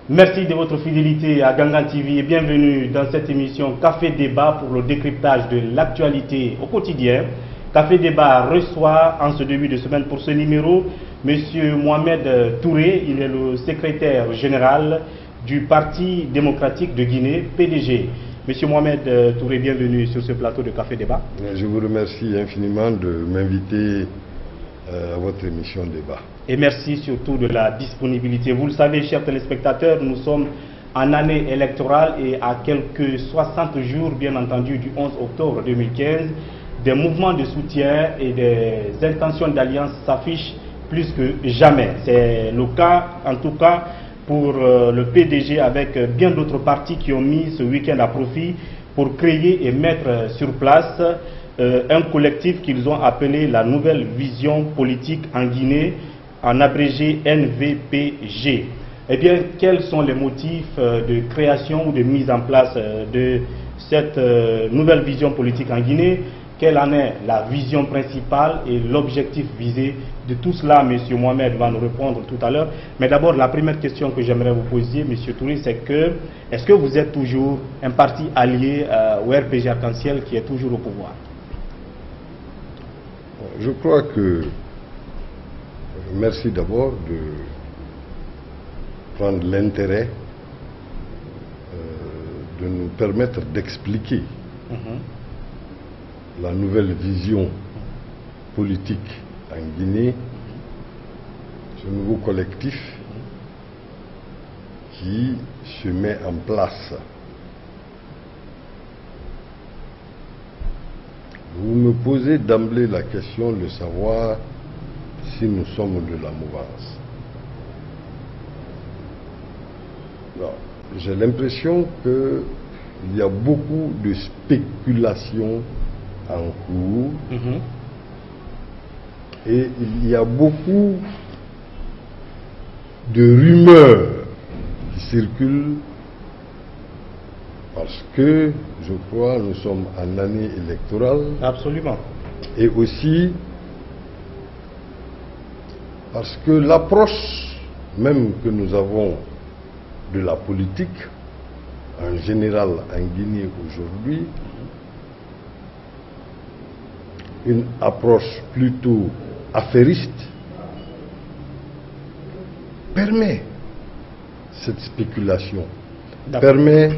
Merci de votre fidélité à Gangan TV et bienvenue dans cette émission Café Débat pour le décryptage de l'actualité au quotidien. Café Débat reçoit en ce début de semaine pour ce numéro M. Mohamed Touré. Il est le secrétaire général du Parti démocratique de Guinée, PDG. M. Mohamed Touré, bienvenue sur ce plateau de Café Débat. Je vous remercie infiniment de m'inviter à votre émission Débat. Et merci surtout de la disponibilité. Vous le savez, chers téléspectateurs, nous sommes en année électorale et à quelques 60 jours, bien entendu, du 11 octobre 2015, des mouvements de soutien et des intentions d'alliance s'affichent plus que jamais. C'est le cas, en tout cas, pour le PDG avec bien d'autres partis qui ont mis ce week-end à profit pour créer et mettre sur place un collectif qu'ils ont appelé la Nouvelle Vision Politique en Guinée, en abrégé NVPG. Eh bien, quels sont les motifs de création ou de mise en place de cette nouvelle vision politique en Guinée? Quelle en est la vision principale et l'objectif visé de tout cela? M. Mohamed va nous répondre tout à l'heure. Mais d'abord, la première question que j'aimerais vous poser, M. Touré, c'est que est-ce que vous êtes toujours un parti allié au RPG Arc-en-Ciel qui est toujours au pouvoir? Je crois que merci d'abord de prendre l'intérêt de nous permettre d'expliquer la nouvelle vision politique en Guinée, ce nouveau collectif qui se met en place. Vous me posez d'emblée la question de savoir si nous sommes de la mouvance. J'ai l'impression qu'il y a beaucoup de spéculations en cours et il y a beaucoup de rumeurs qui circulent parce que, je crois, nous sommes en année électorale. Absolument. Et aussi parce que l'approche même que nous avons de la politique, en général en Guinée aujourd'hui, une approche plutôt affairiste, permet cette spéculation, permet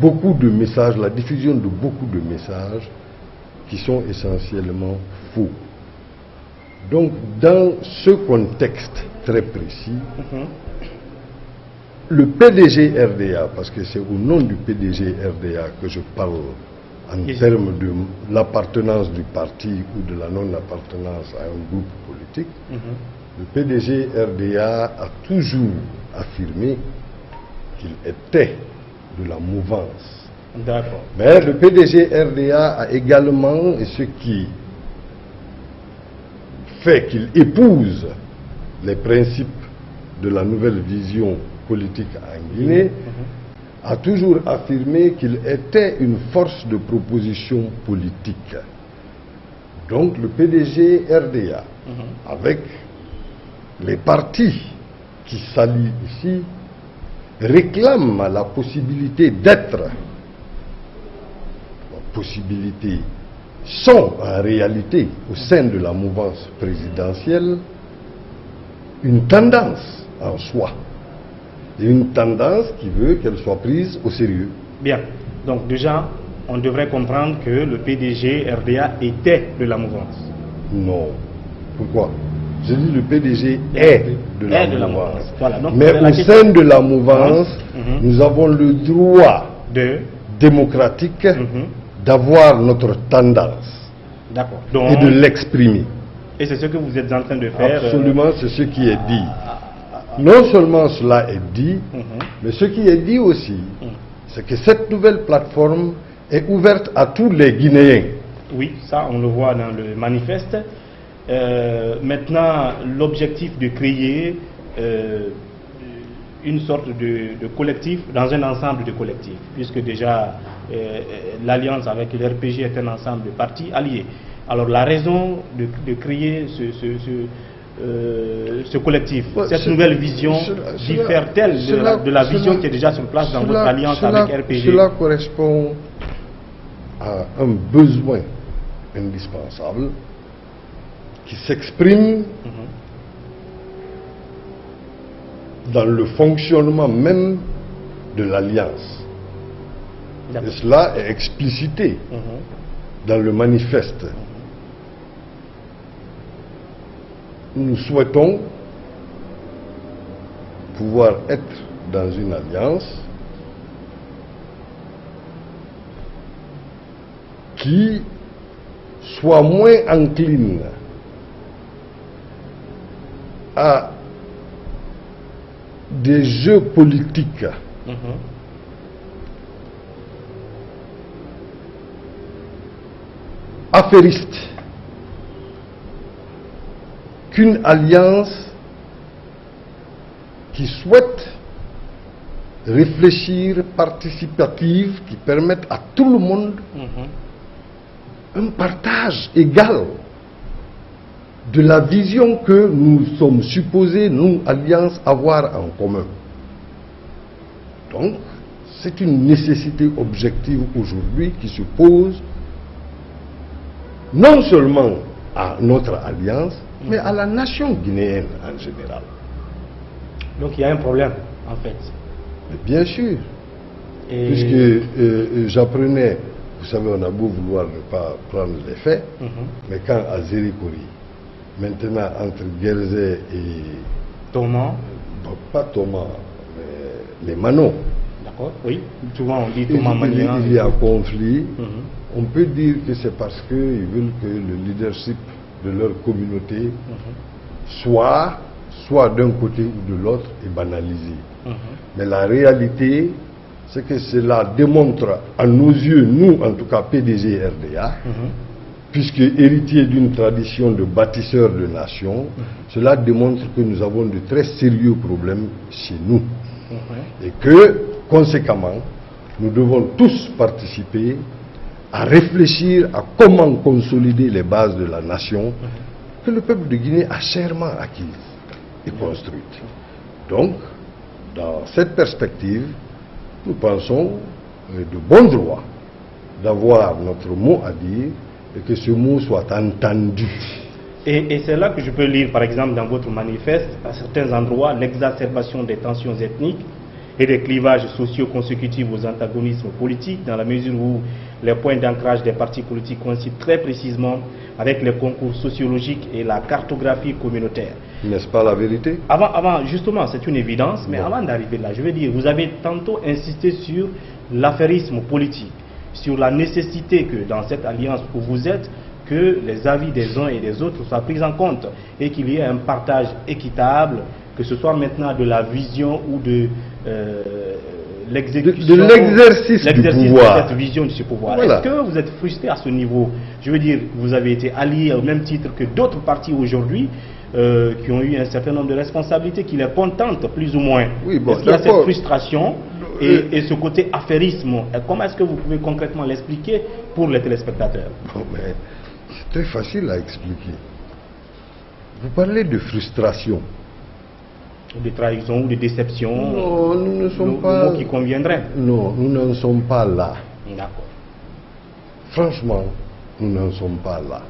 beaucoup de messages, la diffusion de beaucoup de messages qui sont essentiellement faux. Donc, dans ce contexte très précis, le PDG RDA, parce que c'est au nom du PDG RDA que je parle en termes de l'appartenance du parti ou de la non-appartenance à un groupe politique, le PDG RDA a toujours affirmé qu'il était de la mouvance. D'accord. Mais le PDG RDA a également, et ce qui fait qu'il épouse les principes de la nouvelle vision politique en Guinée, a toujours affirmé qu'il était une force de proposition politique. Donc le PDG RDA, avec les partis qui s'allient ici, réclame la possibilité d'être, sont en réalité au sein de la mouvance présidentielle une tendance en soi. Et une tendance qui veut qu'elle soit prise au sérieux. Bien. Donc déjà, on devrait comprendre que le PDG RDA était de la mouvance. Non. Pourquoi? Je dis le PDG est de la mouvance. Voilà. Donc, mais au sein de la mouvance, nous avons le droit démocratique d'avoir notre tendance et de l'exprimer. Et c'est ce que vous êtes en train de faire. Absolument, c'est ce qui est dit. Non seulement cela est dit, mais ce qui est dit aussi, c'est que cette nouvelle plateforme est ouverte à tous les Guinéens. Oui, ça on le voit dans le manifeste. Maintenant, l'objectif de créer une sorte de collectif dans un ensemble de collectifs, puisque déjà l'alliance avec le RPG est un ensemble de partis alliés. Alors la raison de créer ce collectif, cette nouvelle vision diffère-t-elle de la vision qui est déjà sur place dans votre alliance avec RPG? Cela correspond à un besoin indispensable qui s'exprime dans le fonctionnement même de l'alliance. Et cela est explicité dans le manifeste. Nous souhaitons pouvoir être dans une alliance qui soit moins encline à des jeux politiques affairistes qu'une alliance qui souhaite réfléchir, participative, qui permette à tout le monde un partage égal de la vision que nous sommes supposés, nous, alliance, avoir en commun. Donc, c'est une nécessité objective aujourd'hui qui se pose non seulement à notre alliance, mais à la nation guinéenne en général. Donc il y a un problème, en fait. Mais bien sûr. Puisque j'apprenais, vous savez, on a beau vouloir ne pas prendre les faits, mais quand à Zérikori, maintenant entre Guérzé et Thomas, pas Thomas, mais les Manos. D'accord, oui. Souvent on dit Thomas Manian. Il y a conflit. On peut dire que c'est parce qu'ils veulent que le leadership de leur communauté soit d'un côté ou de l'autre est banalisé. Mais la réalité, c'est que cela démontre à nos yeux, nous en tout cas PDG RDA, puisque héritier d'une tradition de bâtisseur de nations, cela démontre que nous avons de très sérieux problèmes chez nous. Et que, conséquemment, nous devons tous participer à réfléchir à comment consolider les bases de la nation que le peuple de Guinée a chèrement acquise et construite. Donc, dans cette perspective, nous pensons de bon droit d'avoir notre mot à dire et que ce mot soit entendu. Et c'est là que je peux lire, par exemple, dans votre manifeste, à certains endroits, l'exacerbation des tensions ethniques et des clivages sociaux consécutifs aux antagonismes politiques, dans la mesure où les points d'ancrage des partis politiques coïncident très précisément avec les concours sociologiques et la cartographie communautaire. N'est-ce pas la vérité? Avant, justement, c'est une évidence, mais avant d'arriver là, je veux dire, vous avez tantôt insisté sur l'affairisme politique, sur la nécessité que dans cette alliance où vous êtes, que les avis des uns et des autres soient pris en compte et qu'il y ait un partage équitable, que ce soit maintenant de la vision ou de l'exécution, de l'exercice du pouvoir. De cette vision de ce pouvoir. Voilà. Est-ce que vous êtes frustré à ce niveau? Je veux dire, vous avez été allié au même titre que d'autres partis aujourd'hui qui ont eu un certain nombre de responsabilités qui les contentent plus ou moins. Oui, bon, est-ce qu'il y a cette frustration et ce côté affairisme? Comment est-ce que vous pouvez concrètement l'expliquer pour les téléspectateurs? Bon, mais c'est très facile à expliquer. Vous parlez de frustration. De trahison ou de déception? Non, nous ne sommes pas... Le mot qui conviendrait? Non, nous n'en sommes pas là. D'accord. Franchement, nous n'en sommes pas là.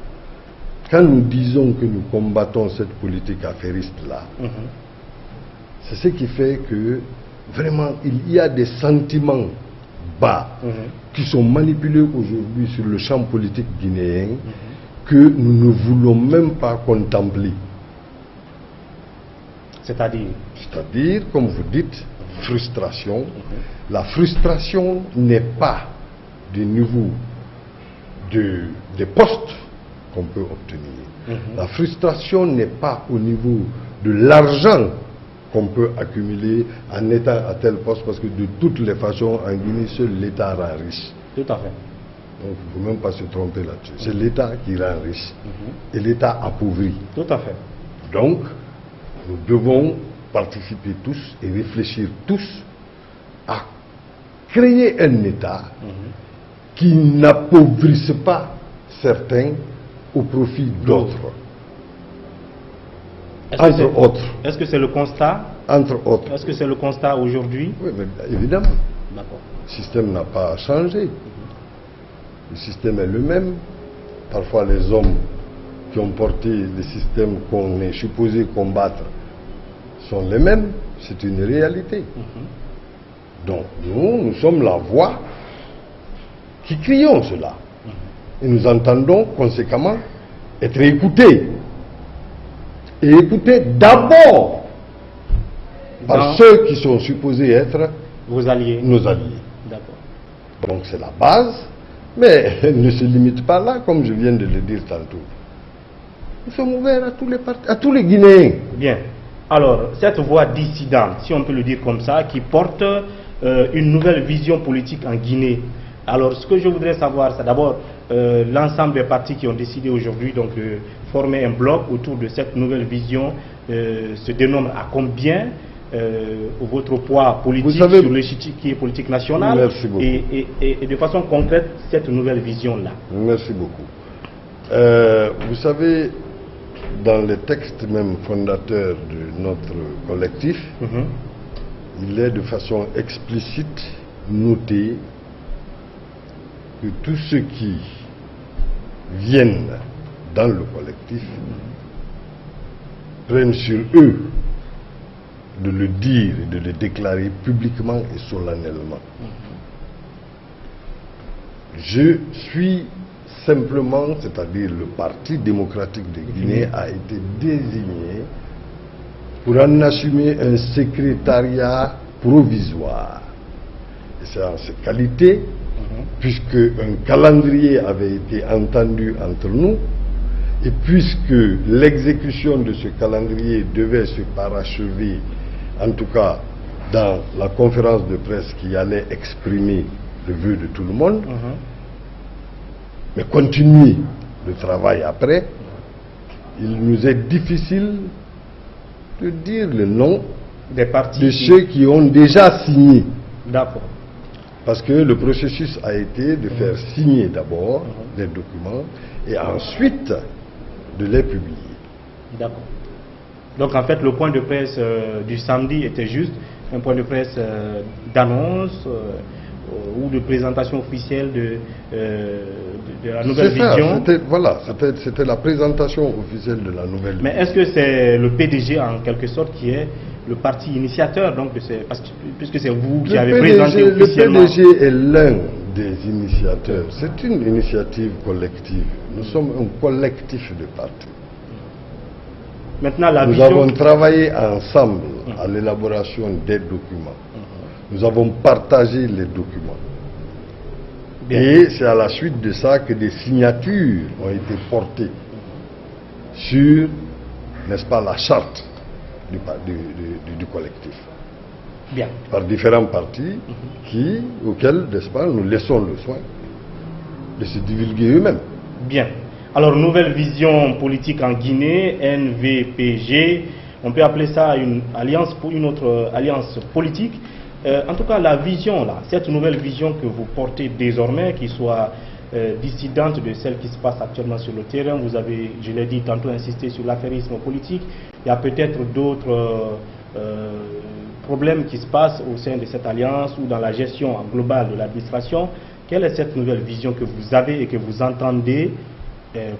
Quand nous disons que nous combattons cette politique affairiste-là, c'est ce qui fait que vraiment il y a des sentiments bas qui sont manipulés aujourd'hui sur le champ politique guinéen que nous ne voulons même pas contempler. C'est-à-dire, comme vous dites, frustration. La frustration n'est pas du niveau des postes qu'on peut obtenir. La frustration n'est pas au niveau de l'argent qu'on peut accumuler en étant à tel poste, parce que de toutes les façons, en Guinée, seul l'État rend riche. Tout à fait. Donc il ne faut même pas se tromper là-dessus. C'est l'État qui rend riche et l'État appauvrit. Tout à fait. Donc, nous devons participer tous et réfléchir tous à créer un État qui n'appauvrisse pas certains au profit d'autres. Entre autres. Est-ce que c'est le constat? Entre autres. Est-ce que c'est le constat aujourd'hui? Oui, mais évidemment. D'accord. Le système n'a pas changé. Le système est le même. Parfois, les hommes qui ont porté le système qu'on est supposé combattre sont les mêmes. C'est une réalité. Donc, nous sommes la voix qui crions cela. Et nous entendons conséquemment être écoutés. Et écoutés d'abord par ceux qui sont supposés être vos alliés. Nos alliés. D'accord. Donc c'est la base, mais elle ne se limite pas là, comme je viens de le dire tantôt. Nous sommes ouverts à tous les partis, à tous les Guinéens. Bien. Alors, cette voix dissidente, si on peut le dire comme ça, qui porte une nouvelle vision politique en Guinée. Alors, ce que je voudrais savoir, c'est d'abord l'ensemble des partis qui ont décidé aujourd'hui donc de former un bloc autour de cette nouvelle vision se dénombre à combien votre poids politique sur l'échiquier politique national. Merci beaucoup. Et de façon concrète, cette nouvelle vision-là. Merci beaucoup. Vous savez, dans les textes même fondateurs de notre collectif, il est de façon explicite noté que tous ceux qui viennent dans le collectif prennent sur eux de le dire et de le déclarer publiquement et solennellement. Je suis simplement, c'est-à-dire le Parti démocratique de Guinée a été désigné pour en assumer un secrétariat provisoire. Et c'est en cette qualité, puisque un calendrier avait été entendu entre nous, et puisque l'exécution de ce calendrier devait se parachever, en tout cas dans la conférence de presse qui allait exprimer le vœu de tout le monde, mais continuer le travail après, il nous est difficile de dire le nom des partis de ceux qui ont déjà signé. D'accord. Parce que le processus a été de faire signer d'abord des documents et ensuite de les publier. D'accord. Donc en fait, le point de presse du samedi était juste un point de presse d'annonce ou de présentation officielle de la nouvelle vision. Voilà, c'était la présentation officielle de la nouvelle vision. Mais est-ce que c'est le PDG en quelque sorte qui est le parti initiateur donc de puisque c'est vous qui avez présenté officiellement? Le PDG est l'un des initiateurs. C'est une initiative collective. Nous sommes un collectif de partis. Maintenant, nous avons travaillé ensemble à l'élaboration des documents. Nous avons partagé les documents. Bien. Et c'est à la suite de ça que des signatures ont été portées sur, n'est-ce pas, la charte du collectif. Bien. Par différents partis auxquels, n'est-ce pas, nous laissons le soin de se divulguer eux-mêmes. Bien. Alors, nouvelle vision politique en Guinée, NVPG, on peut appeler ça une autre alliance politique. En tout cas, la vision, là, cette nouvelle vision que vous portez désormais, qui soit dissidente de celle qui se passe actuellement sur le terrain, vous avez, je l'ai dit tantôt, insisté sur l'affairisme politique. Il y a peut-être d'autres problèmes qui se passent au sein de cette alliance ou dans la gestion globale de l'administration. Quelle est cette nouvelle vision que vous avez et que vous entendez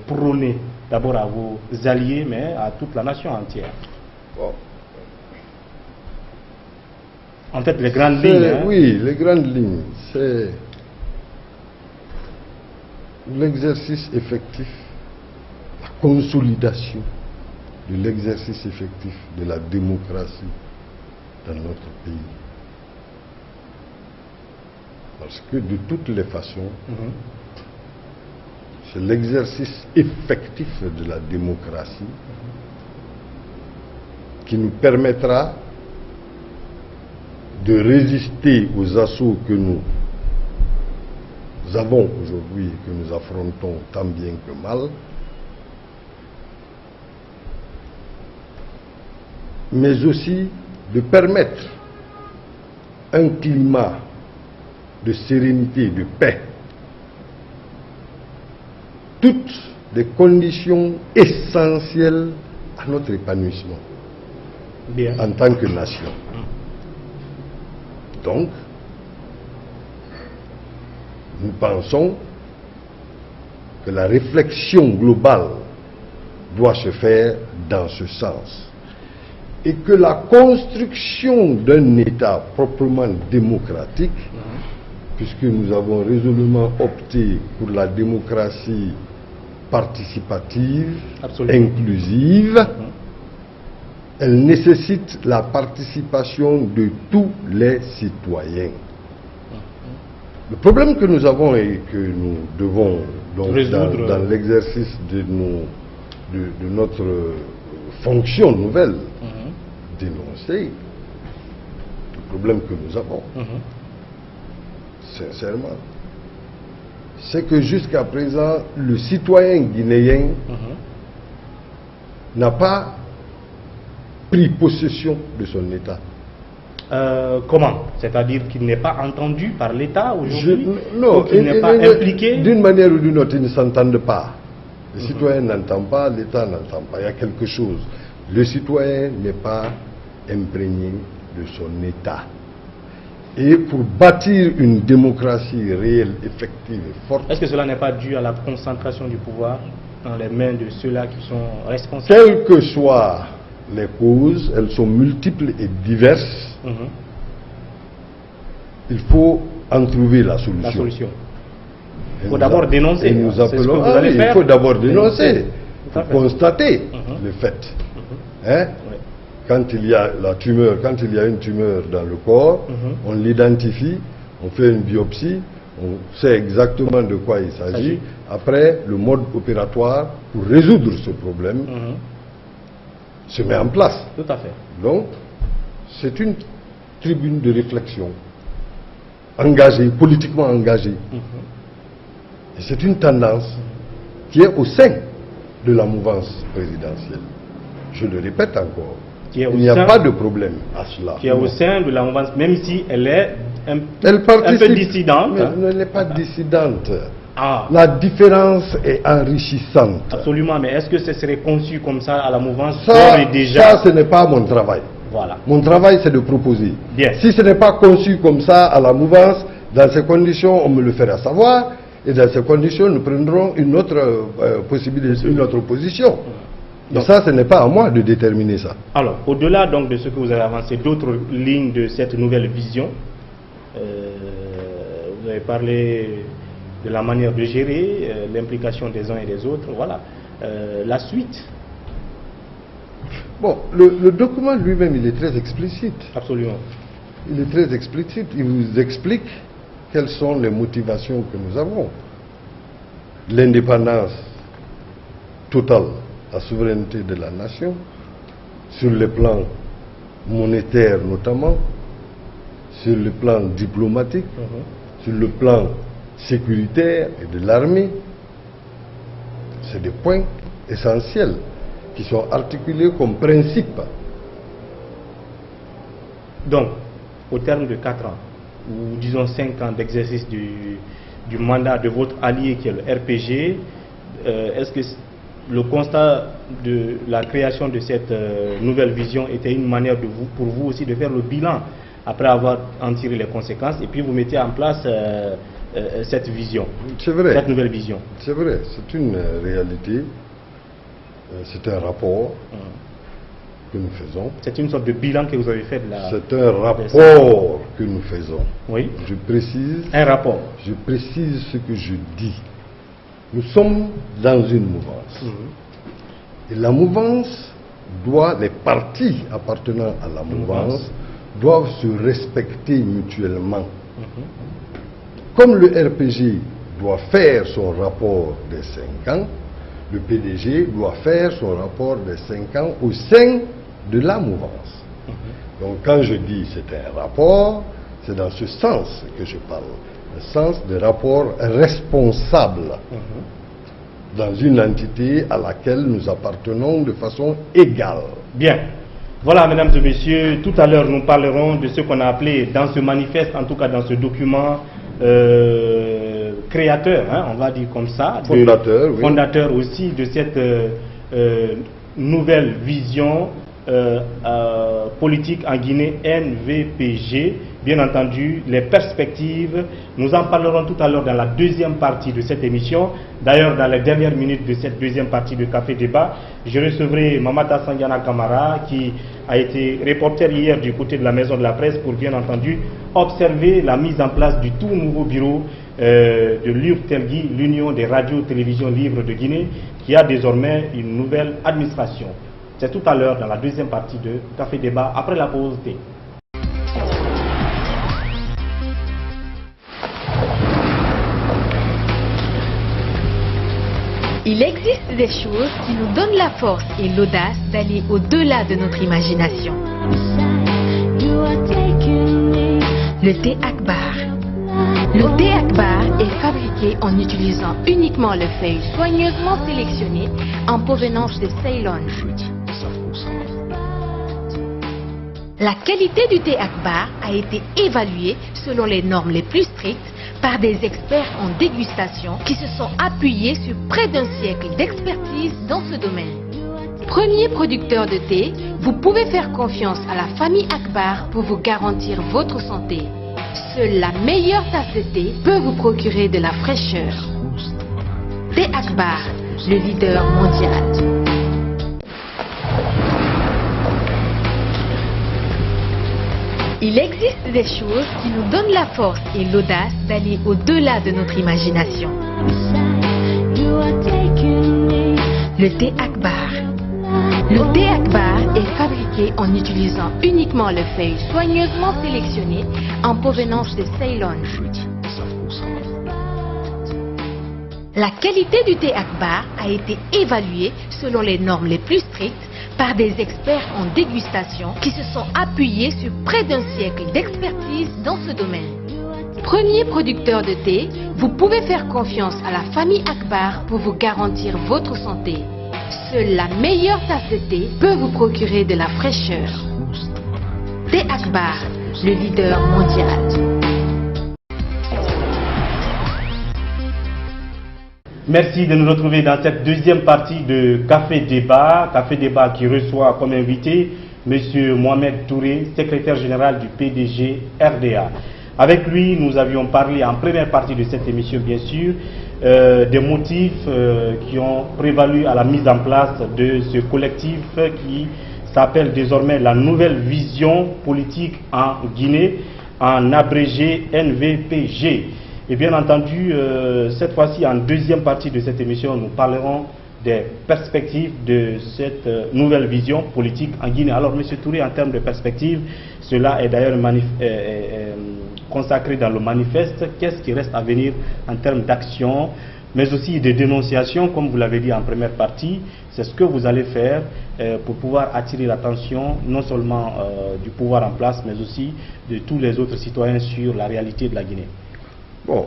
prôner d'abord à vos alliés, mais à toute la nation entière? Bon. En fait, les grandes lignes. Oui, les grandes lignes, c'est l'exercice effectif, la consolidation de l'exercice effectif de la démocratie dans notre pays. Parce que de toutes les façons, c'est l'exercice effectif de la démocratie qui nous permettra de résister aux assauts que nous avons aujourd'hui et que nous affrontons tant bien que mal, mais aussi de permettre un climat de sérénité, de paix, toutes les conditions essentielles à notre épanouissement Bien. en tant que nation. Donc, nous pensons que la réflexion globale doit se faire dans ce sens et que la construction d'un État proprement démocratique, puisque nous avons résolument opté pour la démocratie participative, Absolument. inclusive, elle nécessite la participation de tous les citoyens. Le problème que nous avons et que nous devons, donc, Résoudre. dans l'exercice de notre fonction nouvelle, dénoncer, le problème que nous avons, sincèrement, c'est que jusqu'à présent, le citoyen guinéen n'a pas pris possession de son État. Comment? C'est-à-dire qu'il n'est pas entendu par l'État aujourd'hui? Non, qu'il n'est pas impliqué? D'une manière ou d'une autre, ils ne s'entendent pas. Le citoyen n'entend pas, l'État n'entend pas. Il y a quelque chose. Le citoyen n'est pas imprégné de son État. Et pour bâtir une démocratie réelle, effective et forte, Est-ce que cela n'est pas dû à la concentration du pouvoir dans les mains de ceux-là qui sont responsables? quelles que soient les causes, elles sont multiples et diverses, il faut en trouver la solution. La solution. Et Il faut nous d'abord a- dénoncer. et nous C'est ce que appelons, vous allez il faire. faut d'abord dénoncer, Tout à pour fait. constater le fait. Hein? Oui. Quand il y a la tumeur, quand il y a une tumeur dans le corps, on l'identifie, on fait une biopsie, on sait exactement de quoi il s'agit. Après, le mode opératoire pour résoudre ce problème se met en place. Tout à fait. Donc, c'est une tribune de réflexion, engagée, politiquement engagée. Et c'est une tendance qui est au sein de la mouvance présidentielle. Je le répète encore, Qui est au il n'y a sein- pas de problème à cela. Qui est au sein de la mouvance, même si elle est un Elle participe, peu dissidente. mais elle n'est pas dissidente. Ah, La différence est enrichissante. absolument, mais est-ce que ce serait conçu comme ça à la mouvance Ça, d'ores et déjà? ça, ce n'est pas mon travail. Voilà. Mon travail, c'est de proposer. Bien. Si ce n'est pas conçu comme ça à la mouvance, dans ces conditions, on me le fera savoir. Et dans ces conditions, nous prendrons une autre possibilité, une autre position. Et Donc- ça, ce n'est pas à moi de déterminer ça. Alors, au-delà donc de ce que vous avez avancé, d'autres lignes de cette nouvelle vision, vous avez parlé de la manière de gérer, l'implication des uns et des autres, voilà. La suite, Bon, le document lui-même, il est très explicite. absolument. Il est très explicite. Il vous explique quelles sont les motivations que nous avons. L'indépendance totale, la souveraineté de la nation, sur le plan monétaire notamment, sur le plan diplomatique, sur le plan sécuritaire et de l'armée. C'est des points essentiels qui sont articulés comme principes. Donc, au terme de 4 ans, ou disons 5 ans d'exercice du mandat de votre allié qui est le RPG, est-ce que le constat de la création de cette nouvelle vision était une manière de pour vous aussi de faire le bilan après avoir en tiré les conséquences et puis vous mettez en place cette vision, C'est vrai. cette nouvelle vision? C'est vrai, c'est une réalité, c'est un rapport que nous faisons. C'est une sorte de bilan que vous avez fait de la... C'est un rapport que nous faisons. Oui, Je précise un rapport. ce que je dis. Nous sommes dans une mouvance. Et la mouvance doit, les partis appartenant à la mouvance doivent se respecter mutuellement. Comme le RPG doit faire son rapport des 5 ans, le PDG doit faire son rapport des 5 ans au sein de la mouvance. Donc quand je dis c'est un rapport, c'est dans ce sens que je parle, le sens de rapport responsable dans une entité à laquelle nous appartenons de façon égale. Bien. Voilà, mesdames et messieurs, tout à l'heure, nous parlerons de ce qu'on a appelé dans ce manifeste, en tout cas dans ce document, créateur, hein, on va dire comme ça. Fondateur, oui. Fondateur aussi de cette nouvelle vision politique en Guinée, NVPG. Bien entendu, les perspectives, nous en parlerons tout à l'heure dans la deuxième partie de cette émission. D'ailleurs, dans les dernières minutes de cette deuxième partie de Café Débat, je recevrai Mamata Sandiana Kamara, qui a été reporter hier du côté de la Maison de la Presse pour, bien entendu, observer la mise en place du tout nouveau bureau de l'URTELGI, l'Union des radios télévisions libres de Guinée, qui a désormais une nouvelle administration. C'est tout à l'heure dans la deuxième partie de Café Débat, après la pause thé. Il existe des choses qui nous donnent la force et l'audace d'aller au-delà de notre imagination. Le thé Akbar. Le thé Akbar est fabriqué en utilisant uniquement les feuilles soigneusement sélectionnées en provenance de Ceylon. La qualité du thé Akbar a été évaluée selon les normes les plus strictes par des experts en dégustation qui se sont appuyés sur près d'un siècle d'expertise dans ce domaine. Premier producteur de thé, vous pouvez faire confiance à la famille Akbar pour vous garantir votre santé. Seule la meilleure tasse de thé peut vous procurer de la fraîcheur. Thé Akbar, le leader mondial. Il existe des choses qui nous donnent la force et l'audace d'aller au-delà de notre imagination. Le thé Akbar. Le thé Akbar est fabriqué en utilisant uniquement les feuilles soigneusement sélectionnées en provenance de Ceylon. La qualité du thé Akbar a été évaluée selon les normes les plus strictes par des experts en dégustation qui se sont appuyés sur près d'un siècle d'expertise dans ce domaine. Premier producteur de thé, vous pouvez faire confiance à la famille Akbar pour vous garantir votre santé. Seule la meilleure tasse de thé peut vous procurer de la fraîcheur. Thé Akbar, le leader mondial. Merci de nous retrouver dans cette deuxième partie de Café Débat. Café Débat qui reçoit comme invité M. Mohamed Touré, secrétaire général du PDG RDA. Avec lui, nous avions parlé en première partie de cette émission, bien sûr, des motifs qui ont prévalu à la mise en place de ce collectif qui s'appelle désormais la Nouvelle Vision Politique en Guinée, en abrégé NVPG. Et bien entendu, cette fois-ci, en deuxième partie de cette émission, nous parlerons des perspectives de cette nouvelle vision politique en Guinée. Alors, M. Touré, en termes de perspectives, cela est d'ailleurs consacré dans le manifeste. Qu'est-ce qui reste à venir en termes d'action, mais aussi de dénonciation, comme vous l'avez dit en première partie? C'est ce que vous allez faire pour pouvoir attirer l'attention non seulement du pouvoir en place, mais aussi de tous les autres citoyens sur la réalité de la Guinée. Bon,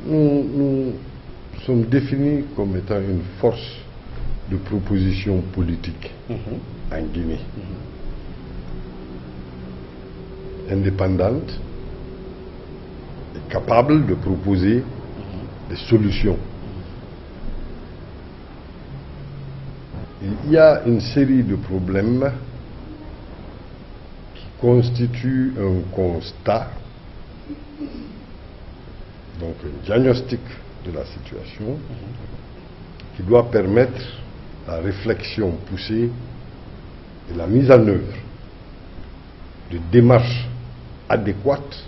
nous sommes définis comme étant une force de proposition politique en Guinée. Indépendante et capable de proposer des solutions. Il y a une série de problèmes qui constituent un constat, donc un diagnostic de la situation, qui doit permettre la réflexion poussée et la mise en œuvre de démarches adéquates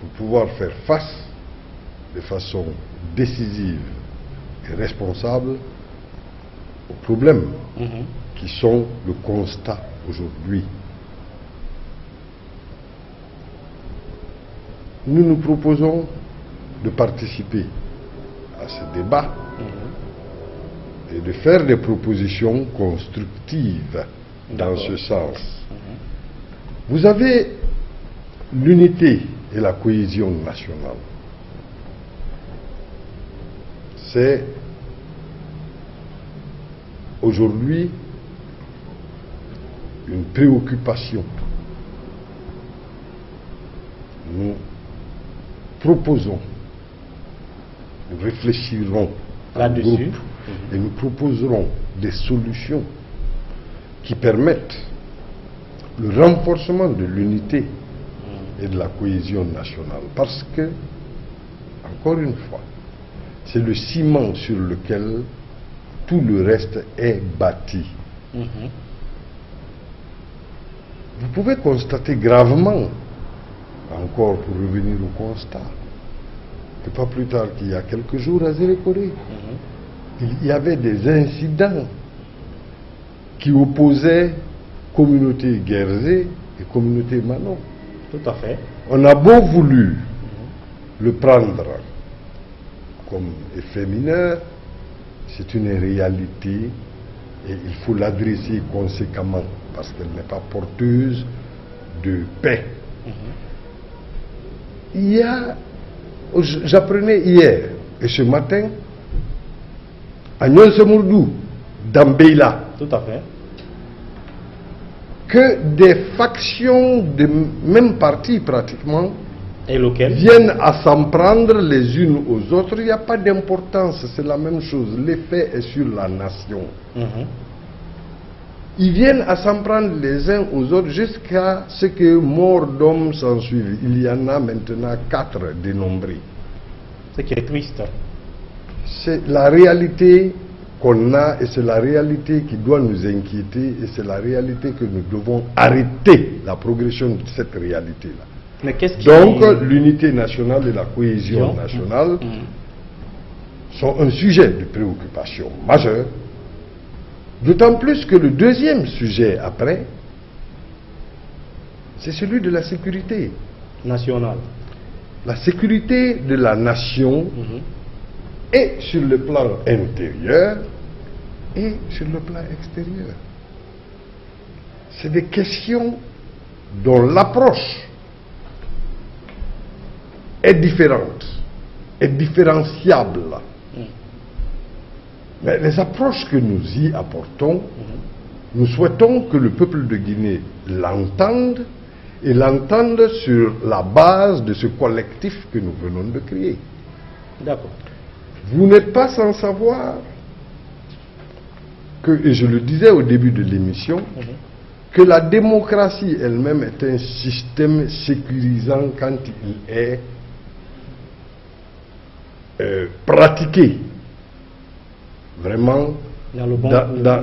pour pouvoir faire face de façon décisive et responsable aux problèmes qui sont le constat aujourd'hui. Nous nous proposons de participer à ce débat et de faire des propositions constructives dans ce sens. Vous avez l'unité et la cohésion nationale. C'est aujourd'hui une préoccupation. Nous proposons, nous réfléchirons là-dessus Et nous proposerons des solutions qui permettent le renforcement de l'unité et de la cohésion nationale. Parce que, encore une fois, c'est le ciment sur lequel tout le reste est bâti. Vous pouvez constater gravement, encore pour revenir au constat, que pas plus tard qu'il y a quelques jours à Zérékoré, il y avait des incidents qui opposaient communauté Guérzé et communauté Mano. Tout à fait. On a beau voulu le prendre comme effet mineur, c'est une réalité et il faut l'adresser conséquemment parce qu'elle n'est pas porteuse de paix. J'apprenais hier et ce matin à Nyonsemourdou, dans Beila, tout à fait, que des factions de même parti pratiquement et lequel viennent à s'en prendre les unes aux autres. Il n'y a pas d'importance, c'est la même chose. L'effet est sur la nation. Ils viennent à s'en prendre les uns aux autres jusqu'à ce que mort d'hommes s'en suivent. Il y en a maintenant 4 dénombrés. Ce qui est triste. C'est la réalité qu'on a et c'est la réalité qui doit nous inquiéter et c'est la réalité que nous devons arrêter la progression de cette réalité-là. Mais qu'est-ce qui... Donc l'unité nationale et la cohésion nationale sont un sujet de préoccupation majeure, d'autant plus que le deuxième sujet après, c'est celui de la sécurité nationale. La sécurité de la nation et sur le plan intérieur et sur le plan extérieur. C'est des questions dont l'approche est différente, est différenciable. Mais les approches que nous y apportons, nous souhaitons que le peuple de Guinée l'entende et l'entende sur la base de ce collectif que nous venons de créer. D'accord. Vous n'êtes pas sans savoir que, et je le disais au début de l'émission, que la démocratie elle-même est un système sécurisant quand il est pratiqué vraiment dans le bon,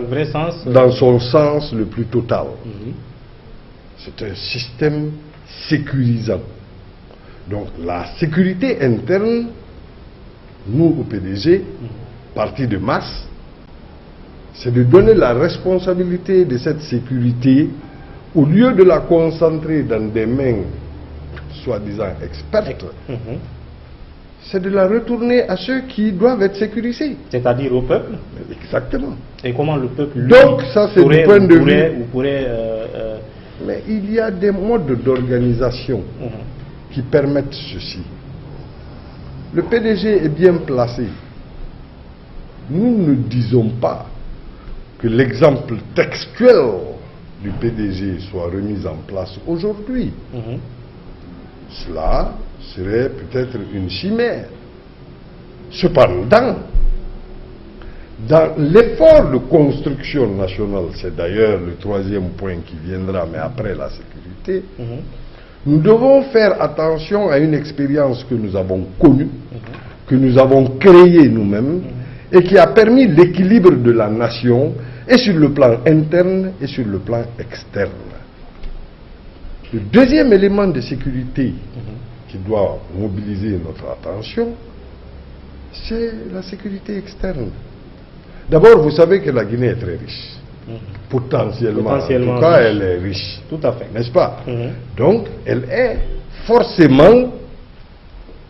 vrai sens, dans son sens le plus total. C'est un système sécurisant. Donc la sécurité interne, nous au PDG, parti de masse, c'est de donner la responsabilité de cette sécurité, au lieu de la concentrer dans des mains soi-disant expertes, c'est de la retourner à ceux qui doivent être sécurisés. C'est-à-dire au peuple. Exactement. Et comment le peuple lui, donc ça c'est du point de vue. Mais il y a des modes d'organisation qui permettent ceci. Le PDG est bien placé. Nous ne disons pas que l'exemple textuel du PDG soit remis en place aujourd'hui. Cela serait peut-être une chimère. Cependant, dans l'effort de construction nationale, c'est d'ailleurs le troisième point qui viendra, mais après la sécurité, nous devons faire attention à une expérience que nous avons connue, que nous avons créée nous-mêmes, et qui a permis l'équilibre de la nation, et sur le plan interne et sur le plan externe. Le deuxième élément de sécurité qui doit mobiliser notre attention, c'est la sécurité externe. D'abord, vous savez que la Guinée est très riche. Potentiellement, en tout cas, elle est riche. Tout à fait. N'est-ce pas? Donc, elle est forcément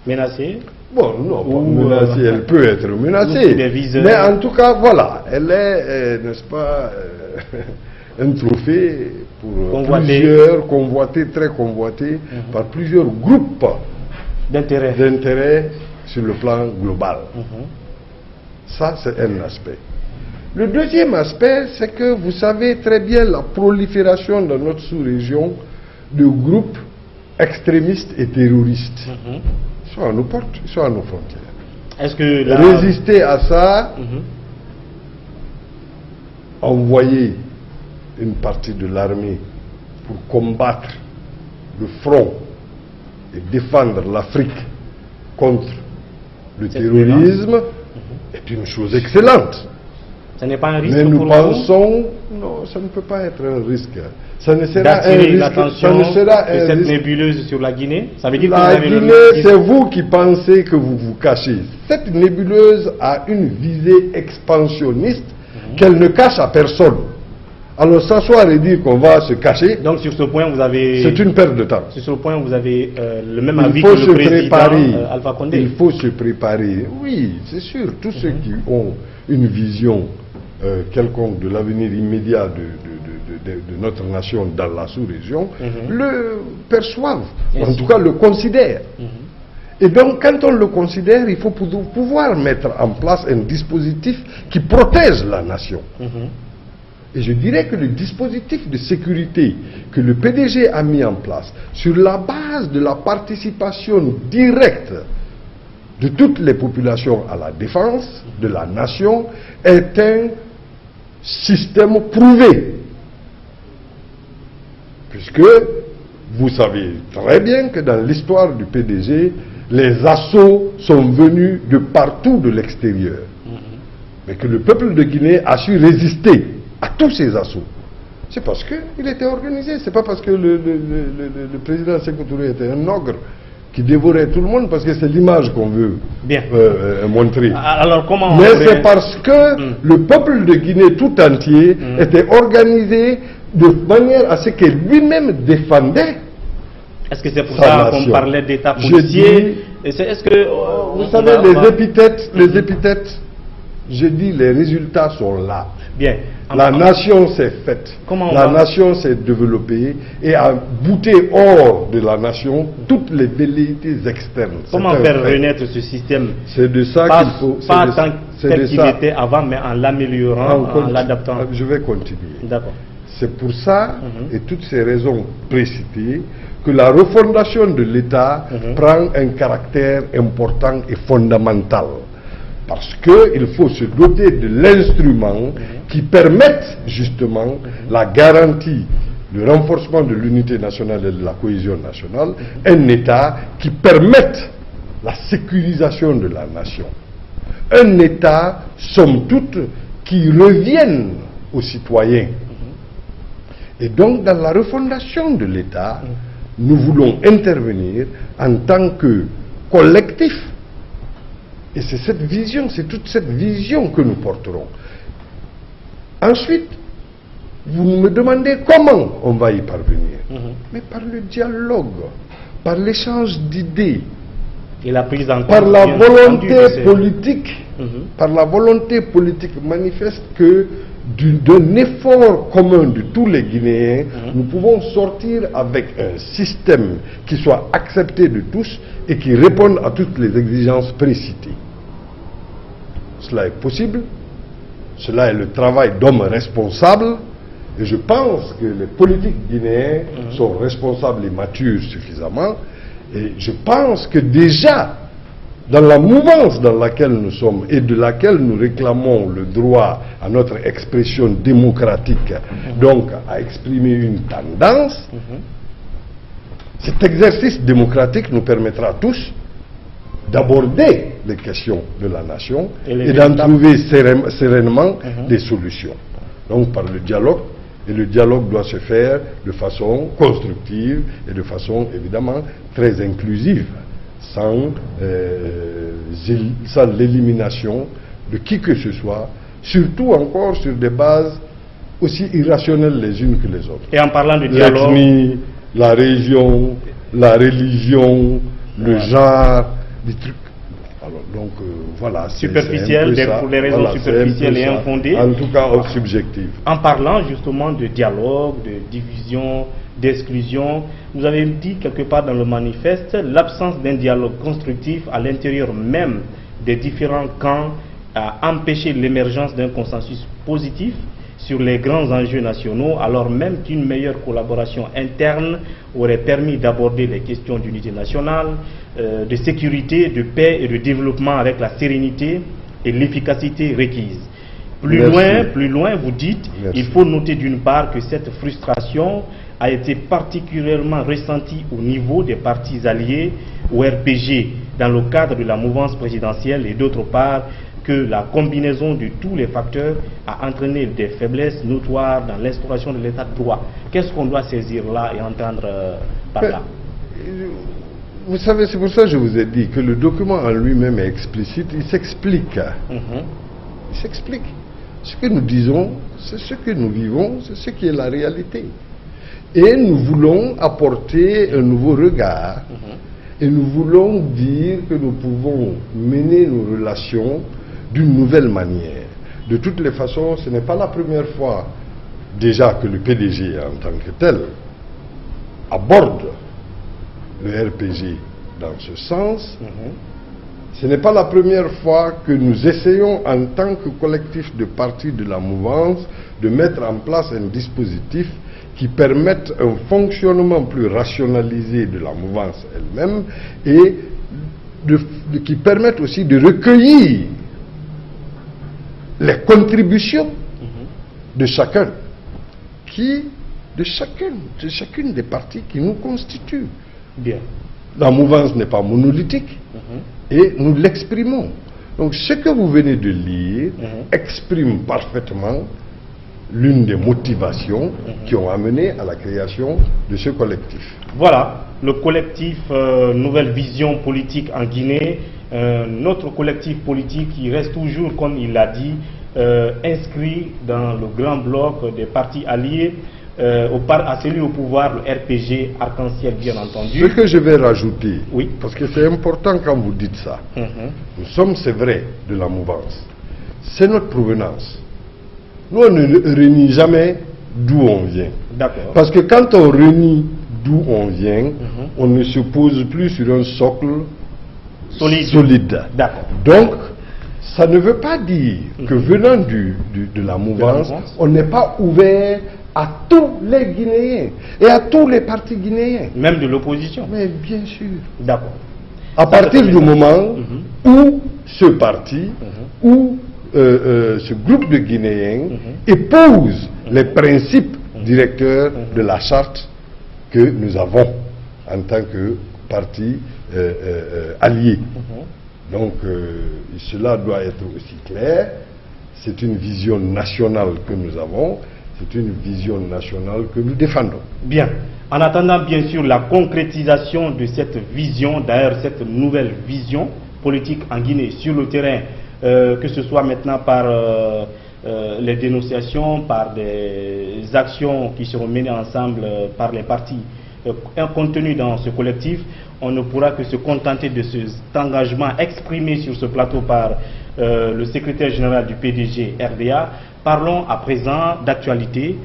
menacée. Bon, non, pas menacée, elle peut être menacée. Mais en tout cas, voilà, elle est, n'est-ce pas, un trophée pour plusieurs, convoité, très convoité, par plusieurs groupes d'intérêt sur le plan global. Ça, c'est un aspect. Le deuxième aspect, c'est que vous savez très bien la prolifération dans notre sous-région de groupes extrémistes et terroristes. Soit à nos portes, soit à nos frontières. Est-ce que résister à ça, envoyer une partie de l'armée pour combattre le front et défendre l'Afrique contre le terrorisme est une chose excellente. Ce n'est pas un risque mais nous pour pensons, non, ça ne peut pas être un risque. Ça ne sera un d'attirer risque. l'attention de cette risque. nébuleuse sur la Guinée. Ça veut dire que La vous avez Guinée, c'est vous qui pensez que vous vous cachez. Cette nébuleuse a une visée expansionniste qu'elle ne cache à personne. Alors s'asseoir et dire qu'on va se cacher, donc sur ce point vous avez... c'est une perte de temps. Sur ce point vous avez le même Il avis faut que se le président préparer. Alpha Condé. Il faut se préparer. Oui, c'est sûr. Tous ceux qui ont une vision quelconque de l'avenir immédiat de notre nation dans la sous-région le perçoivent, en tout cas le considèrent. Et donc quand on le considère, il faut pouvoir mettre en place un dispositif qui protège la nation. Et je dirais que le dispositif de sécurité que le PDG a mis en place sur la base de la participation directe de toutes les populations à la défense de la nation est un système prouvé. Puisque vous savez très bien que dans l'histoire du PDG, les assauts sont venus de partout de l'extérieur. Mais que le peuple de Guinée a su résister à tous ces assauts. C'est parce qu'il était organisé. C'est pas parce que le président Sékou Touré était un ogre qui dévorait tout le monde, parce que c'est l'image qu'on veut montrer. Alors comment mais c'est parce que le peuple de Guinée tout entier était organisé de manière à ce que lui-même défendait. Est-ce que c'est pour ça qu'on parlait d'état policier? Est-ce que vous savez, les épithètes, je dis les résultats sont là. Bien. La nation s'est faite, la nation s'est développée et a bouté hors de la nation toutes les velléités externes. Comment faire renaître ce système? C'est de ça qu'il faut. Pas tant tel qu'il était avant, mais en l'améliorant, en l'adaptant. Je vais continuer. D'accord. C'est pour ça, et toutes ces raisons précitées, que la refondation de l'État prend un caractère important et fondamental. Parce qu'il faut se doter de l'instrument qui permette justement la garantie, le renforcement de l'unité nationale et de la cohésion nationale, un État qui permette la sécurisation de la nation. Un État, somme toute, qui revienne aux citoyens. Et donc, dans la refondation de l'État, nous voulons intervenir en tant que collectif. Et c'est cette vision, c'est toute cette vision que nous porterons. Ensuite, vous me demandez comment on va y parvenir. Mais par le dialogue, par l'échange d'idées, par la volonté politique, par la volonté politique manifeste que d'un effort commun de tous les Guinéens, nous pouvons sortir avec un système qui soit accepté de tous et qui réponde à toutes les exigences précitées. Cela est possible, cela est le travail d'hommes responsables, et je pense que les politiques guinéens sont responsables et matures suffisamment, et je pense que déjà, dans la mouvance dans laquelle nous sommes et de laquelle nous réclamons le droit à notre expression démocratique, donc à exprimer une tendance, cet exercice démocratique nous permettra tous d'aborder les questions de la nation et d'en trouver sereinement des solutions. Donc par le dialogue, et le dialogue doit se faire de façon constructive et de façon évidemment très inclusive, sans l'élimination de qui que ce soit, surtout encore sur des bases aussi irrationnelles les unes que les autres. Et en parlant de dialogue, l'ethnie, la région, la religion, le genre, des trucs. Alors, donc voilà, superficiel, pour des raisons superficielles et infondées. En tout cas, subjectives. En parlant justement de dialogue, de division, d'exclusion, vous avez dit quelque part dans le manifeste l'absence d'un dialogue constructif à l'intérieur même des différents camps a empêché l'émergence d'un consensus positif sur les grands enjeux nationaux, alors même qu'une meilleure collaboration interne aurait permis d'aborder les questions d'unité nationale, de sécurité, de paix et de développement avec la sérénité et l'efficacité requises. Plus Merci. loin, vous dites, Merci. il faut noter d'une part que cette frustration a été particulièrement ressentie au niveau des partis alliés au RPG dans le cadre de la mouvance présidentielle et d'autre part que la combinaison de tous les facteurs a entraîné des faiblesses notoires dans l'instauration de l'état de droit. Qu'est-ce qu'on doit saisir là et entendre par là? Vous savez, c'est pour ça que je vous ai dit que le document en lui-même est explicite, il s'explique. Il s'explique. Ce que nous disons, c'est ce que nous vivons, c'est ce qui est la réalité. Et nous voulons apporter un nouveau regard. Et nous voulons dire que nous pouvons mener nos relations d'une nouvelle manière. De toutes les façons, ce n'est pas la première fois déjà que le PDG en tant que tel aborde le RPG dans ce sens. Ce n'est pas la première fois que nous essayons en tant que collectif de partis de la mouvance de mettre en place un dispositif qui permette un fonctionnement plus rationalisé de la mouvance elle-même et qui permette aussi de recueillir les contributions de chacun, de chacune des parties qui nous constituent. Bien. La mouvance n'est pas monolithique et nous l'exprimons. Donc ce que vous venez de lire exprime parfaitement l'une des motivations qui ont amené à la création de ce collectif. Voilà, le collectif Nouvelle Vision Politique en Guinée, notre collectif politique qui reste toujours, comme il l'a dit, inscrit dans le grand bloc des partis alliés, à celui au pouvoir, le RPG Arc-en-Ciel bien entendu. Ce que je vais rajouter, oui, parce que c'est important quand vous dites ça, nous sommes, c'est vrai, de la mouvance, c'est notre provenance. Nous, on ne renie jamais d'où on vient. D'accord. Parce que quand on renie d'où on vient, on ne se pose plus sur un socle solide. D'accord. Donc, ça ne veut pas dire que venant de la mouvance, on n'est pas ouvert à tous les Guinéens et à tous les partis guinéens. Même de l'opposition. Mais bien sûr. D'accord. À partir du moment où ce parti, où ce groupe de Guinéens épouse les principes directeurs de la charte que nous avons en tant que parti allié. Donc cela doit être aussi clair. C'est une vision nationale que nous avons, c'est une vision nationale que nous défendons. Bien. En attendant bien sûr la concrétisation de cette vision, d'ailleurs cette nouvelle vision politique en Guinée sur le terrain, que ce soit maintenant par les dénonciations, par des actions qui seront menées ensemble par les partis contenus dans ce collectif, on ne pourra que se contenter de cet engagement exprimé sur ce plateau par le secrétaire général du PDG RDA. Parlons à présent d'actualité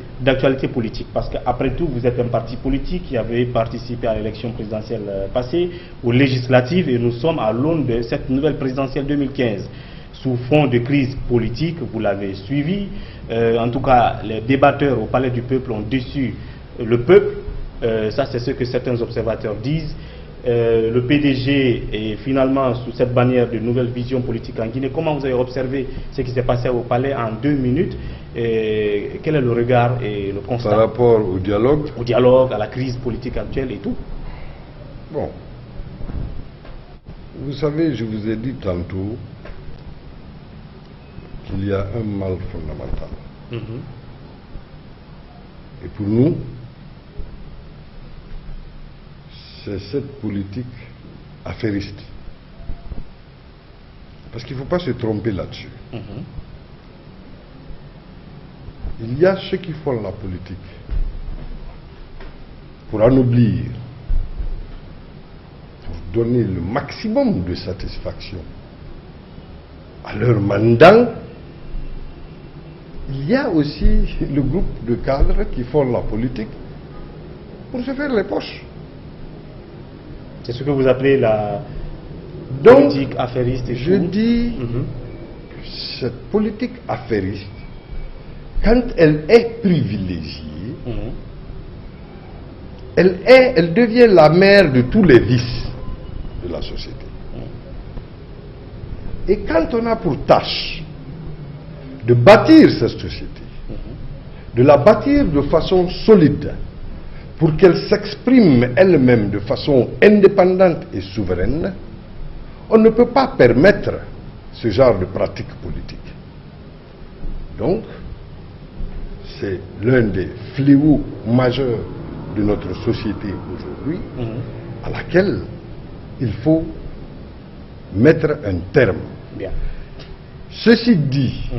politique, parce qu'après tout, vous êtes un parti politique qui avait participé à l'élection présidentielle passée, aux législatives, et nous sommes à l'aune de cette nouvelle présidentielle 2015. Sous fond de crise politique, vous l'avez suivi, en tout cas, les débatteurs au Palais du Peuple ont déçu le peuple, ça c'est ce que certains observateurs disent. Le PDG est finalement sous cette bannière de nouvelle vision politique en Guinée. Comment vous avez observé ce qui s'est passé au palais en 2 minutes et quel est le regard et le constat par rapport au dialogue? Au dialogue, à la crise politique actuelle et tout. Bon. Vous savez, je vous ai dit tantôt qu'il y a un mal fondamental. Et pour nous, c'est cette politique affairiste. Parce qu'il ne faut pas se tromper là-dessus. Il y a ceux qui font la politique pour anoblir, pour donner le maximum de satisfaction à leur mandant. Il y a aussi le groupe de cadres qui font la politique pour se faire les poches. C'est ce que vous appelez la politique affairiste et je dis que cette politique affairiste, quand elle est privilégiée, elle devient la mère de tous les vices de la société. Et quand on a pour tâche de bâtir cette société, de la bâtir de façon solide, pour qu'elle s'exprime elle-même de façon indépendante et souveraine, on ne peut pas permettre ce genre de pratique politique. Donc, c'est l'un des fléaux majeurs de notre société aujourd'hui, à laquelle il faut mettre un terme. Bien. Ceci dit,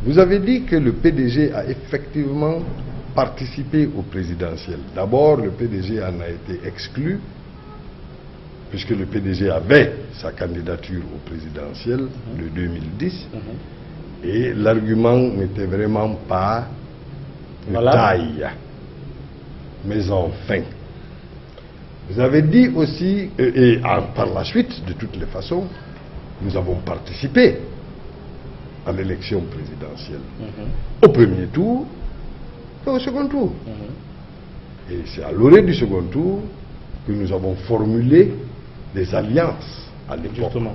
vous avez dit que le PDG a effectivement participé au présidentiel. D'abord, le PDG en a été exclu, puisque le PDG avait sa candidature au présidentiel de 2010, et l'argument n'était vraiment pas de taille. Mais enfin, vous avez dit aussi, par la suite, de toutes les façons, nous avons participé à l'élection présidentielle. Au premier tour et au second tour. Et c'est à l'orée du second tour que nous avons formulé des alliances à l'époque. Justement.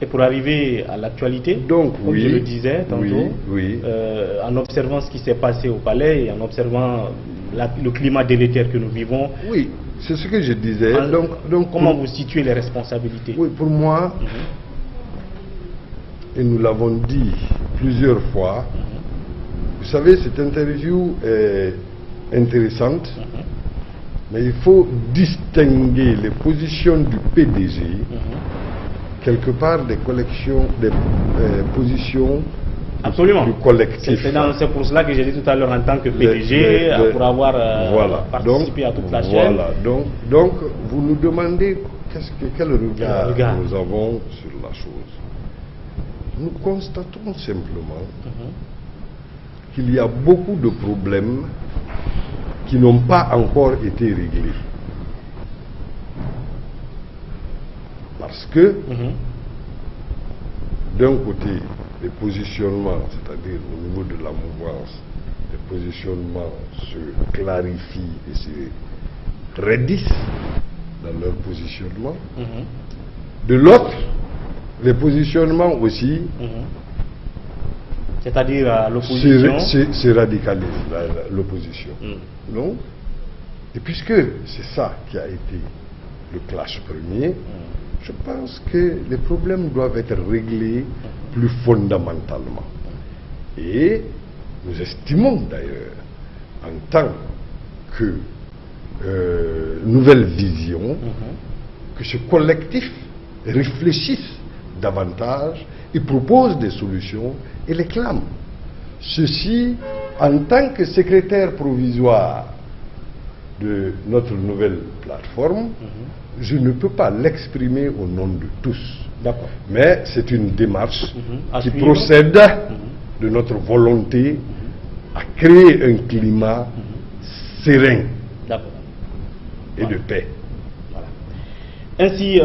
Et pour arriver à l'actualité, donc, comme je le disais tantôt, en observant ce qui s'est passé au palais et en observant le climat délétère que nous vivons. Oui, c'est ce que je disais. Donc, comment vous situez les responsabilités? Oui, pour moi, et nous l'avons dit plusieurs fois, vous savez, cette interview est intéressante, mais il faut distinguer les positions du PDG quelque part des collections, des positions absolument du collectif. C'est pour cela que j'ai dit tout à l'heure en tant que PDG, pour avoir participé à toute la chaîne. Voilà, donc vous nous demandez quel regard nous avons sur la chose. Nous constatons simplement qu'il y a beaucoup de problèmes qui n'ont pas encore été réglés. Parce que, d'un côté, les positionnements, c'est-à-dire au niveau de la mouvance, les positionnements se clarifient et se raidissent dans leur positionnement. De l'autre, les positionnements aussi, c'est-à-dire l'opposition, se radicalisent, l'opposition. Non? Et puisque c'est ça qui a été le clash premier, je pense que les problèmes doivent être réglés plus fondamentalement. Et nous estimons d'ailleurs, en tant que nouvelle vision, que ce collectif réfléchisse davantage et propose des solutions et les clame. Ceci, en tant que secrétaire provisoire de notre nouvelle plateforme, je ne peux pas l'exprimer au nom de tous. Mais c'est une démarche qui procède de notre volonté à créer un climat serein et de paix. Ainsi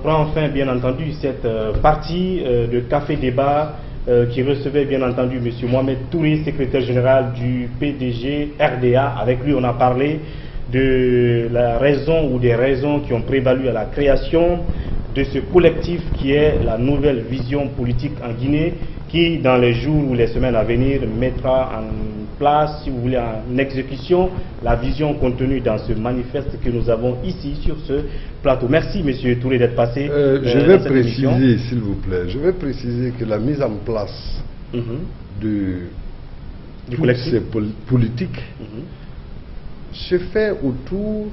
prend fin bien entendu cette partie de Café Débat qui recevait bien entendu M. Mohamed Touré, secrétaire général du PDG RDA. Avec lui on a parlé de la raison ou des raisons qui ont prévalu à la création de ce collectif qui est la nouvelle vision politique en Guinée, qui dans les jours ou les semaines à venir mettra en place, si vous voulez, en exécution la vision contenue dans ce manifeste que nous avons ici sur ce plateau. Merci M. Touré d'être passé. Je vais préciser, s'il vous plaît, je vais préciser que la mise en place de toutes ces politiques se fait autour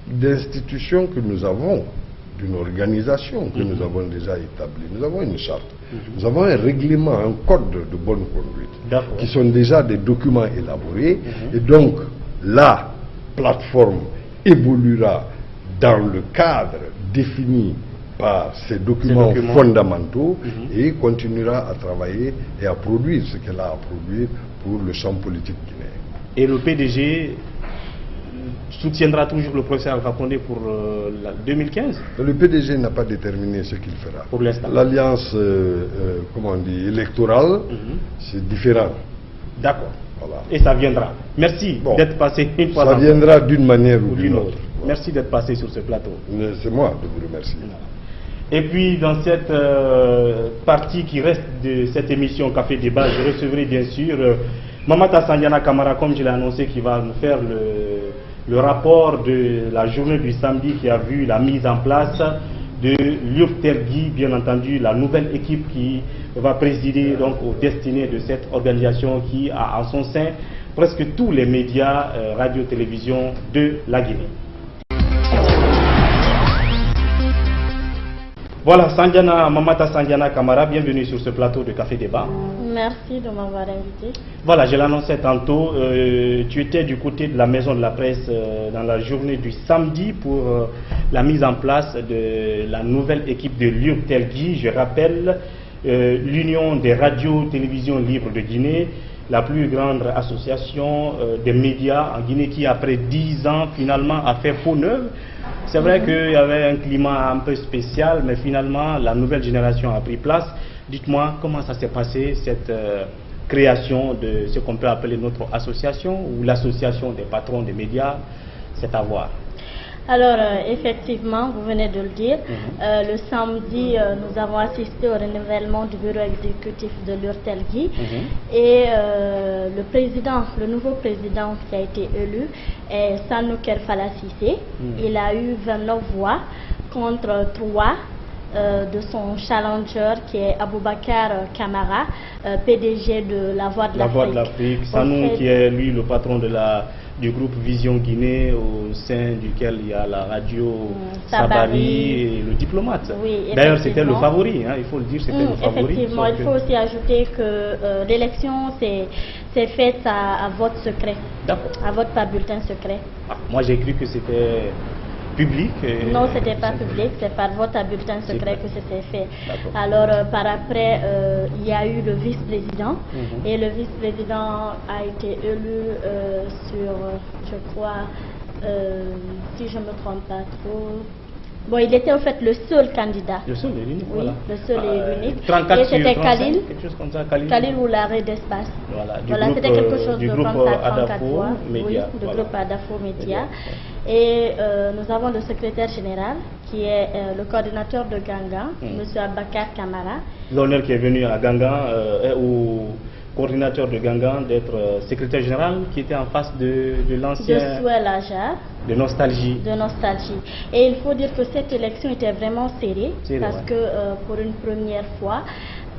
d'institutions que nous avons, d'une organisation que nous avons déjà établie. Nous avons une charte, nous avons un règlement, un code de bonne conduite, qui sont déjà des documents élaborés, et donc la plateforme évoluera dans le cadre défini par ces documents fondamentaux et continuera à travailler et à produire ce qu'elle a à produire pour le champ politique guinéen. Et le PDG soutiendra toujours le professeur Alpha Condé pour la 2015? Le PDG n'a pas déterminé ce qu'il fera. Pour l'instant. L'alliance, comment on dit, électorale, c'est différent. D'accord. Voilà. Et ça viendra. Merci d'être passé une fois. Ça viendra d'une manière ou d'une autre. Voilà. Merci d'être passé sur ce plateau. C'est moi de vous remercier. Et puis dans cette partie qui reste de cette émission Café Débat, je recevrai bien sûr Mamata Sandiana Camara, comme je l'ai annoncé, qui va nous faire le rapport de la journée du samedi qui a vu la mise en place de l'URTELGI, bien entendu la nouvelle équipe qui va présider donc aux destinées de cette organisation qui a en son sein presque tous les médias radio-télévision de la Guinée. Voilà, Mamata Sandiana Camara, bienvenue sur ce plateau de Café Débat. Merci de m'avoir invité. Voilà, je l'annonçais tantôt, tu étais du côté de la Maison de la Presse dans la journée du samedi pour la mise en place de la nouvelle équipe de l'URTELGI. Je rappelle, l'Union des radios-télévisions libres de Guinée, la plus grande association des médias en Guinée qui, après 10 ans, finalement a fait peau neuve. C'est vrai qu'il y avait un climat un peu spécial, mais finalement, la nouvelle génération a pris place. Dites-moi, comment ça s'est passé, cette création de ce qu'on peut appeler notre association, ou l'association des patrons des médias, c'est à voir. Alors, effectivement, vous venez de le dire, le samedi, nous avons assisté au renouvellement du bureau exécutif de l'URTELGI et le nouveau président qui a été élu est Sanouker Falassissé. Il a eu 29 voix contre 3 de son challenger qui est Aboubakar Kamara, PDG de La Voix de l'Afrique. La Voix de l'Afrique, Sanou qui est lui le patron de du groupe Vision Guinée, au sein duquel il y a la radio Sabari et le diplomate. Oui, d'ailleurs, c'était le favori, hein, il faut le dire, c'était le favori. Effectivement, il faut aussi ajouter que l'élection s'est faite à vote secret, à vote par bulletin secret. Ah, moi j'ai cru que c'était public. Non, c'était pas public, c'est par vote à bulletin secret que c'était fait. Alors, par après, il y a eu le vice-président, et le vice-président a été élu sur, je crois, si je ne me trompe pas trop. Bon, il était en fait le seul candidat. Le seul et l'unique, oui, voilà. Le seul et l'unique. Et c'était Khalil. Quelque chose comme ça, Khalil ou l'arrêt d'espace. Voilà, c'était quelque chose du de groupe comme ça, Adafo Média. Oui, du groupe Adafo Média. Et nous avons le secrétaire général qui est le coordinateur de Gangan, M. Abakar Kamara. L'honneur qui est venu à Gangan au coordinateur de Gangan d'être secrétaire général qui était en face de l'ancien... De Souel Ajar. De Nostalgie. De Nostalgie. Et il faut dire que cette élection était vraiment serrée parce que pour une première fois,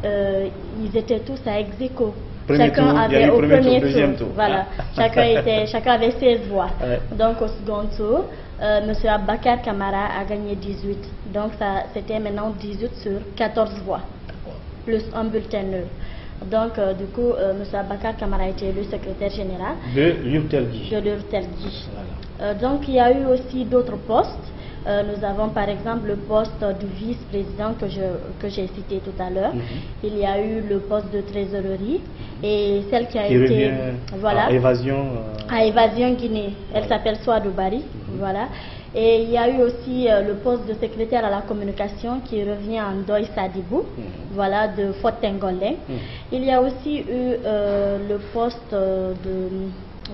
ils étaient tous à ex-aequo. Chacun avait au premier tour. Voilà. Chacun avait 16 voix. Donc au second tour, M. Abakar Kamara a gagné 18. Donc c'était maintenant 18 sur 14 voix. Plus un bulletin nul. Donc, du coup, M. Abakar Kamara a été élu secrétaire général de l'URTELGI. Voilà. Donc, il y a eu aussi d'autres postes. Nous avons par exemple le poste du vice-président que j'ai cité tout à l'heure. Il y a eu le poste de trésorerie et celle qui a été à Évasion. À Évasion Guinée. Elle s'appelle Souadou Bari. Voilà. Et il y a eu aussi le poste de secrétaire à la communication qui revient en Doy Sadibou, voilà, de Fotengolin. Il y a aussi eu le poste de,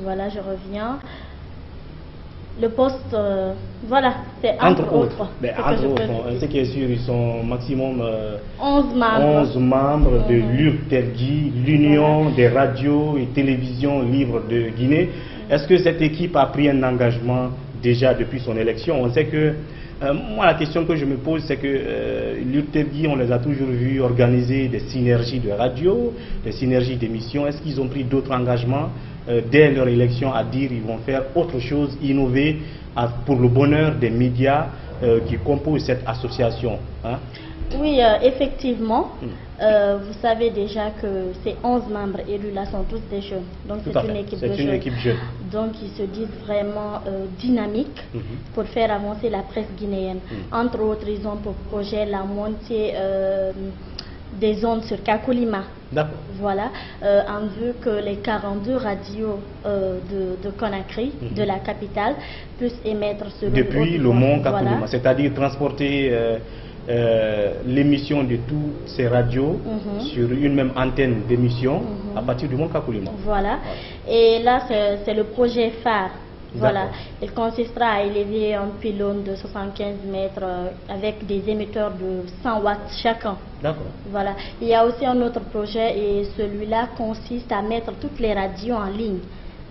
voilà, je reviens, le poste, voilà, c'est entre autres. Entre autres, ce qui est sûr, ils sont maximum 11 membres. 11 membres de l'URTELGI, l'Union des radios et télévisions libres de Guinée. Est-ce que cette équipe a pris un engagement déjà depuis son élection? On sait que, moi la question que je me pose, c'est que l'URTELGI, on les a toujours vus organiser des synergies de radio, des synergies d'émissions. Est-ce qu'ils ont pris d'autres engagements dès leur élection à dire qu'ils vont faire autre chose, innover pour le bonheur des médias qui composent cette association, hein? Oui, effectivement. Vous savez déjà que ces 11 membres élus là sont tous des jeunes. Donc c'est une équipe de jeunes. Donc ils se disent vraiment dynamiques pour faire avancer la presse guinéenne. Entre autres, ils ont pour projet la montée des ondes sur Kakulima. Voilà, en vue que les 42 radios de Conakry, de la capitale, puissent émettre sur depuis le mont Kakulima, c'est-à-dire transporter l'émission de toutes ces radios sur une même antenne d'émission à partir du mont Kakulima. Voilà, et là c'est le projet phare Voilà, il consistera à élever un pylône de 75 mètres avec des émetteurs de 100 watts chacun. D'accord. Voilà. Il y a aussi un autre projet et celui-là consiste à mettre toutes les radios en ligne.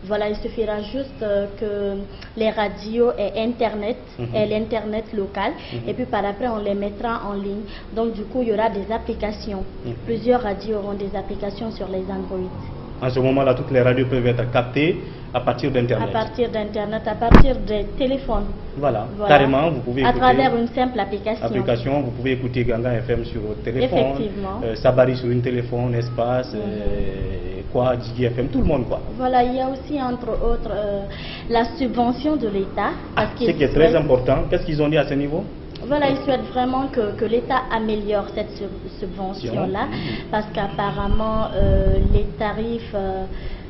Voilà, il suffira juste que les radios aient Internet, et l'Internet local, et puis par après on les mettra en ligne. Donc du coup, il y aura des applications. Plusieurs radios auront des applications sur les Android. En ce moment-là, toutes les radios peuvent être captées à partir d'Internet. À partir d'Internet, à partir des téléphones. Voilà. Carrément, vous pouvez écouter. À travers une simple application. Vous pouvez écouter Ganga FM sur votre téléphone. Effectivement. Sabari sur une téléphone, Espace, Digi FM, tout le monde quoi. Voilà, il y a aussi entre autres la subvention de l'État. Ce qui est très important. Qu'est-ce qu'ils ont dit à ce niveau? Voilà, ils souhaitent vraiment que l'État améliore cette subvention-là, parce qu'apparemment les tarifs,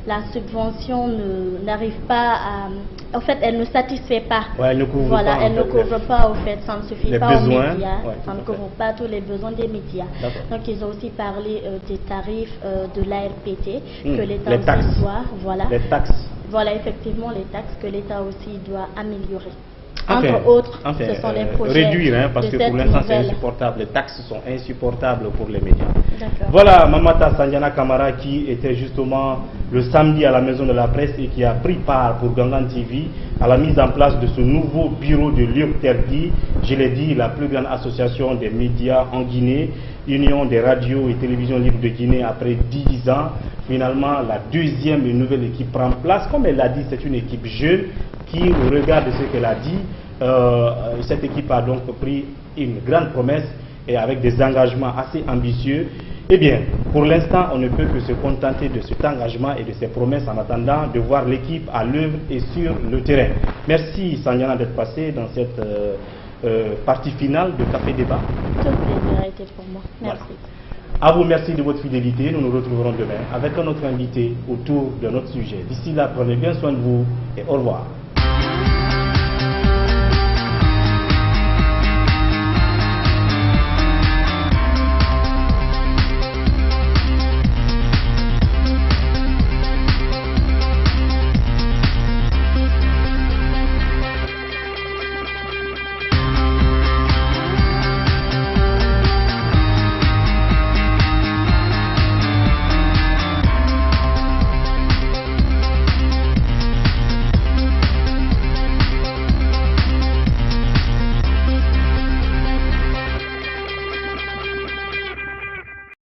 la subvention n'arrive pas à... En fait, elle ne satisfait pas. Ouais, elle ne couvre pas. Elle ne couvre pas, au fait, ça ne suffit pas aux médias, ça ne couvre pas tous les besoins des médias. Donc, ils ont aussi parlé des tarifs de l'ARPT, que l'État doit... Voilà. Les taxes. Voilà, effectivement, les taxes que l'État aussi doit améliorer. Entre autres, ce sont les projets réduire, parce que pour l'instant c'est insupportable. Les taxes sont insupportables pour les médias. Voilà Mamata Sandiana Camara qui était justement le samedi à la Maison de la Presse et qui a pris part pour Gangan TV à la mise en place de ce nouveau bureau de l'URTERGI. Je l'ai dit, la plus grande association des médias en Guinée, Union des radios et télévisions libres de Guinée après 10 ans. Finalement, la deuxième et nouvelle équipe prend place. Comme elle l'a dit, c'est une équipe jeune qui, au regard de ce qu'elle a dit, cette équipe a donc pris une grande promesse et avec des engagements assez ambitieux. Eh bien, pour l'instant, on ne peut que se contenter de cet engagement et de ces promesses en attendant de voir l'équipe à l'œuvre et sur le terrain. Merci Sandiana d'être passé dans cette partie finale de Café Débat. Tout le plaisir a été pour moi. Merci. Voilà. À vous, merci de votre fidélité. Nous nous retrouverons demain avec un autre invité autour de notre sujet. D'ici là, prenez bien soin de vous et au revoir.